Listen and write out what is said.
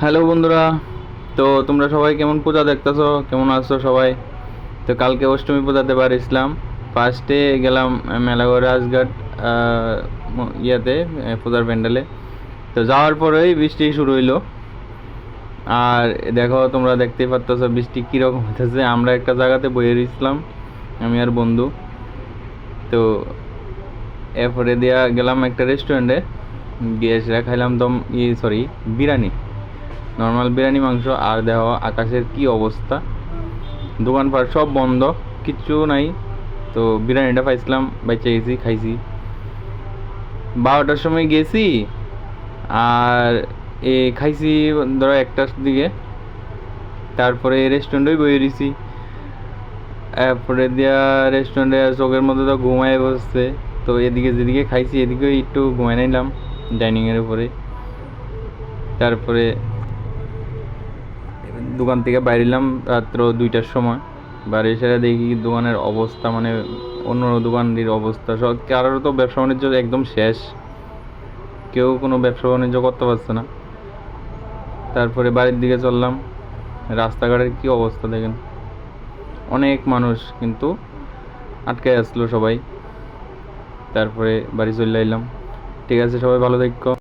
Hello বন্ধুরা, তো তোমরা সবাই কেমন পূজা দেখতেছো, কেমন আছো সবাই? তো কালকে অষ্টমী পূজাতে পারিছিলাম। ফার্স্টে গেলাম মেলাঘর রাজঘাট ইয়াতে পূজার প্যান্ডেলে। তো যাওয়ার পরেই বৃষ্টি শুরু হইলো। আর দেখো, তোমরা দেখতেই পারতেছো বৃষ্টি কীরকম হইতেছে। আমরা একটা জায়গাতে বইয়ে রয়েছিলাম, আমি আর বন্ধু। তো এরপরে দিয়া গেলাম একটা রেস্টুরেন্টে, গিয়ে সেটা খাইলাম দম বিরিয়ানি, নর্মাল বিরিয়ানি মাংস। আর দেখো আকাশের কি অবস্থা, দোকানপাট সব বন্ধ, কিচ্ছু নাই। তো বিরিয়ানিটা পাইছিলাম, বেঁচে গেছি, খাইছি। 12টার সময় গেছি, আর খাইছি ধরো 1টার দিকে। তারপরে রেস্টুরেন্টেই বই রয়েছি। এরপরে দিয়া রেস্টুরেন্টে চোখের মধ্যে তো ঘুমায় বসছে। তো এদিকে যেদিকে খাইছি এদিকে একটু ঘুমাই নিলাম ডাইনিংয়ের উপরে। তারপরে দোকান থেকে বাইরেলাম রাত্র 2টার সময়। বাড়ি এসে দেখি দোকানের অবস্থা, মানে অন্য দোকানের অবস্থা সব, কারোর তো ব্যবসা বাণিজ্য একদম শেষ, কেউ কোনো ব্যবসা বাণিজ্য করতে পারছে না। তারপরে বাড়ির দিকে চললাম, রাস্তাঘাটের কি অবস্থা দেখেন, অনেক মানুষ কিন্তু আটকে আসলো সবাই। তারপরে বাড়ি চলে এলাম। ঠিক আছে, সবাই ভালো থাকো।